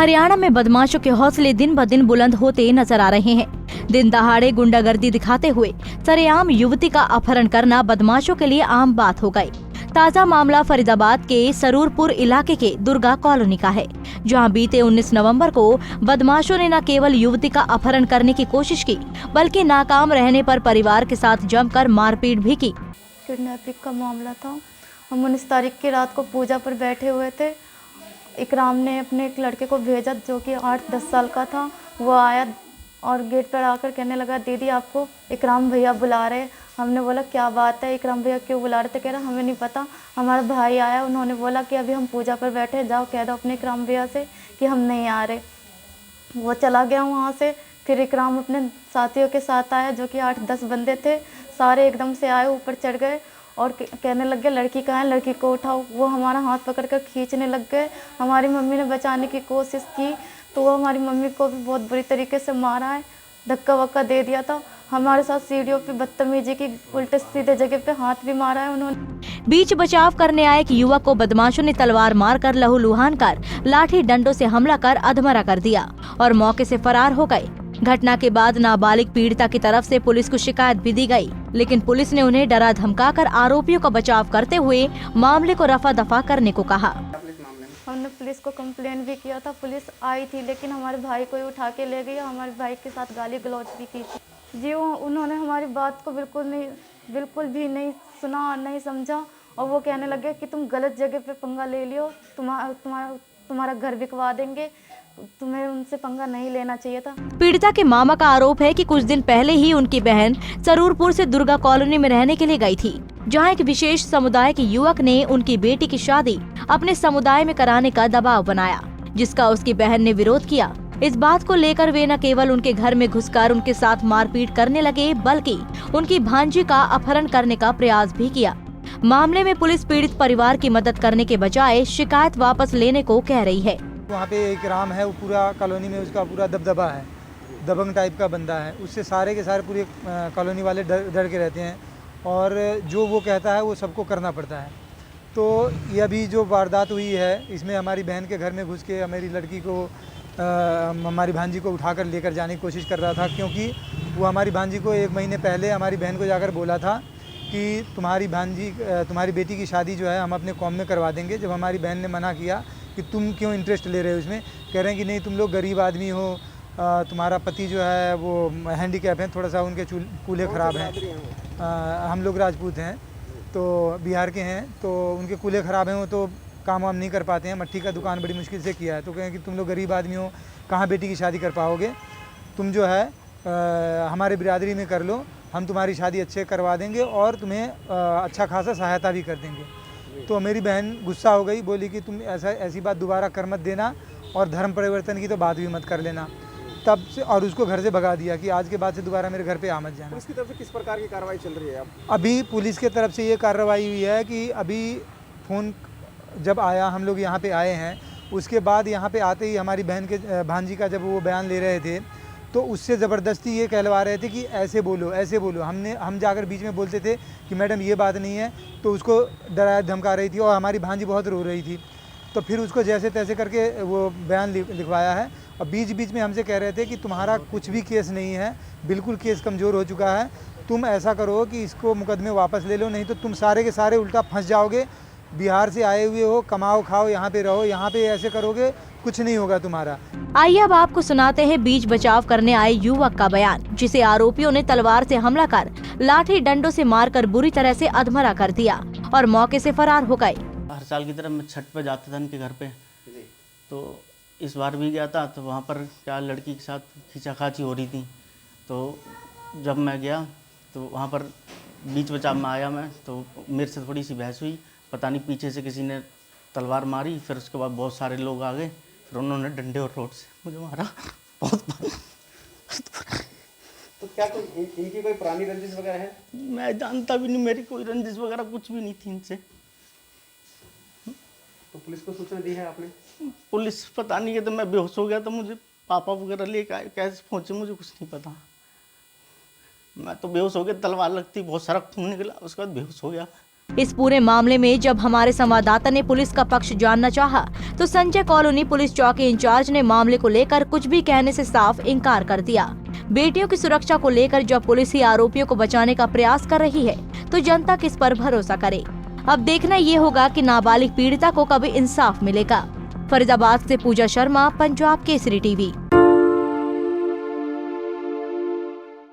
हरियाणा में बदमाशों के हौसले दिन ब दिन बुलंद होते नजर आ रहे हैं। दिन दहाड़े गुंडागर्दी दिखाते हुए सरेआम युवती का अपहरण करना बदमाशों के लिए आम बात हो गई। ताजा मामला फरीदाबाद के सरूरपुर इलाके के दुर्गा कॉलोनी का है, जहां बीते 19 नवंबर को बदमाशों ने न केवल युवती का अपहरण करने की कोशिश की, बल्कि नाकाम रहने पर परिवार के साथ जमकर मारपीट भी की। किडनैपिंग का मामला था। हम 19 तारीख की रात को पूजा पर बैठे हुए थे। इकराम ने अपने एक लड़के को भेजा जो कि 8-10 साल का था। वो आया और गेट पर आकर कहने लगा, दीदी आपको इकराम भैया बुला रहे। हमने बोला क्या बात है, इकराम भैया क्यों बुला रहे थे? कह रहा हमें नहीं पता, हमारा भाई आया, उन्होंने बोला कि अभी हम पूजा पर बैठे हैं, जाओ कह दो अपने इकराम भैया से कि हम नहीं आ रहे। वो चला गया वहाँ से। फिर इकराम अपने साथियों के साथ आया जो कि 8-10 बंदे थे। सारे एकदम से आए, ऊपर चढ़ गए और कहने लग गए लड़की कहाँ है, लड़की को उठाओ। वो हमारा हाथ पकड़कर खींचने लग गए। हमारी मम्मी ने बचाने की कोशिश की तो वो हमारी मम्मी को भी बहुत बुरी तरीके से मारा है, धक्का वक्का दे दिया था। हमारे साथ सीढ़ियों पे बदतमीजी की, उल्टे सीधे जगह पे हाथ भी मारा है उन्होंने। बीच बचाव करने आए एक युवक को बदमाशों ने तलवार मारकर लहूलुहान कर लाठी डंडों से हमला कर अधमरा कर दिया और मौके से फरार हो गए। घटना के बाद नाबालिग पीड़िता की तरफ से पुलिस को शिकायत भी दी गई, लेकिन पुलिस ने उन्हें डरा धमकाकर आरोपियों का बचाव करते हुए मामले को रफा दफा करने को कहा। हमने पुलिस को कंप्लेन भी किया था, पुलिस आई थी लेकिन हमारे भाई को ही उठा के ले गई। हमारे भाई के साथ गाली गलौज भी की थी जी। उन्होंने हमारी बात को बिल्कुल भी नहीं सुना और नहीं समझा और वो कहने लगे कि तुम गलत जगह पे पंगा ले लियो, तुम्हारा घर बिकवा देंगे, तुम्हें उनसे पंगा नहीं लेना चाहिए था। पीड़िता के मामा का आरोप है कि कुछ दिन पहले ही उनकी बहन सरूरपुर से दुर्गा कॉलोनी में रहने के लिए गई थी, जहां एक विशेष समुदाय के युवक ने उनकी बेटी की शादी अपने समुदाय में कराने का दबाव बनाया, जिसका उसकी बहन ने विरोध किया। इस बात को लेकर वे न केवल उनके घर में घुसकर उनके साथ मारपीट करने लगे, बल्कि उनकी भांजी का अपहरण करने का प्रयास भी किया। मामले में पुलिस पीड़ित परिवार की मदद करने के बजाय शिकायत वापस लेने को कह रही है। वहाँ पे एक राम है, वो पूरा कॉलोनी में उसका पूरा दबदबा है, दबंग टाइप का बंदा है। उससे सारे के सारे पूरे कॉलोनी वाले डर के रहते हैं और जो वो कहता है वो सबको करना पड़ता है। तो ये अभी जो वारदात हुई है इसमें हमारी बहन के घर में घुस के हमारी लड़की को हमारी भांजी को उठाकर लेकर जाने की कोशिश कर रहा था, क्योंकि वो हमारी भांजी को 1 महीने पहले हमारी बहन को जाकर बोला था कि तुम्हारी बेटी की शादी जो है हम अपने कौम में करवा देंगे। जब हमारी बहन ने मना किया कि तुम क्यों इंटरेस्ट ले रहे हो इसमें, कह रहे हैं कि नहीं तुम लोग गरीब आदमी हो, तुम्हारा पति जो है वो हैंडीकैप हैं, थोड़ा सा उनके कूल्हे ख़राब हैं। हम लोग राजपूत हैं तो बिहार के हैं, तो उनके कूल्हे ख़राब हैं, वो तो काम वाम नहीं कर पाते हैं, मट्टी का दुकान बड़ी मुश्किल से किया है। तो कहें कि तुम लोग गरीब आदमी हो, कहाँ बेटी की शादी कर पाओगे, तुम जो है हमारे बिरादरी में कर लो, हम तुम्हारी शादी अच्छे करवा देंगे और तुम्हें अच्छा खासा सहायता भी कर देंगे। तो मेरी बहन गुस्सा हो गई, बोली कि तुम ऐसी बात दोबारा कर मत देना और धर्म परिवर्तन की तो बात भी मत कर लेना। तब से और उसको घर से भगा दिया कि आज के बाद से दोबारा मेरे घर पे आ मत जाना। पुलिस की तरफ से किस प्रकार की कार्रवाई चल रही है अब? अभी पुलिस की तरफ से ये कार्रवाई हुई है कि अभी फ़ोन जब आया, हम लोग यहाँ पे आए हैं, उसके बाद यहाँ पे आते ही हमारी बहन के भांजी का जब वो बयान ले रहे थे तो उससे ज़बरदस्ती ये कहलवा रहे थे कि ऐसे बोलो ऐसे बोलो। हम जाकर बीच में बोलते थे कि मैडम ये बात नहीं है, तो उसको डराया धमका रही थी और हमारी भांजी बहुत रो रही थी। तो फिर उसको जैसे तैसे करके वो बयान लिखवाया है और बीच बीच में हमसे कह रहे थे कि तुम्हारा कुछ भी केस नहीं है, बिल्कुल केस कमज़ोर हो चुका है, तुम ऐसा करो कि इसको मुकदमे वापस ले लो, नहीं तो तुम सारे के सारे उल्टा फंस जाओगे। बिहार से आए हुए हो, कमाओ खाओ, यहाँ पे रहो, यहाँ पे ऐसे करोगे कुछ नहीं होगा तुम्हारा। आइए अब आपको सुनाते हैं बीच बचाव करने आए युवक का बयान, जिसे आरोपियों ने तलवार से हमला कर लाठी डंडों से मारकर बुरी तरह से अधमरा कर दिया और मौके से फरार हो गए। हर साल की तरह मैं छठ पे जाता था उनके घर पे, तो इस बार भी गया था। तो वहाँ पर क्या लड़की के साथ खींचाखाची हो रही थी, तो जब मैं गया तो वहाँ पर बीच बचाव में आया मैं, तो मेरे से थोड़ी सी बहस हुई, पता नहीं पीछे से किसी ने तलवार मारी। फिर उसके बाद बहुत सारे लोग आ गए, फिर उन्होंने डंडे और रोड से मुझे मारा बहुत। तो क्या कोई इनकी कोई पुरानी रंजिश वगैरह है? मैं जानता भी नहीं, मेरी कोई रंजिश वगैरह कुछ भी नहीं थी इनसे। तो पुलिस को सूचना दी है आपने? पुलिस पता नहीं है, तो मैं बेहोश हो गया था, मुझे पापा वगैरह लेके आए, कैसे पहुँचे मुझे कुछ नहीं पता। मैं तो बेहोश हो गया, तलवार लगती, बहुत सारा खून निकला, उसके बाद बेहोश हो गया। इस पूरे मामले में जब हमारे संवाददाता ने पुलिस का पक्ष जानना चाहा, तो संजय कॉलोनी पुलिस चौकी इंचार्ज ने मामले को लेकर कुछ भी कहने से साफ इनकार कर दिया। बेटियों की सुरक्षा को लेकर जब पुलिस ही आरोपियों को बचाने का प्रयास कर रही है, तो जनता किस पर भरोसा करे। अब देखना ये होगा कि नाबालिग पीड़िता को कभी इंसाफ मिलेगा। फरीदाबाद से पूजा शर्मा, पंजाब केसरी टीवी।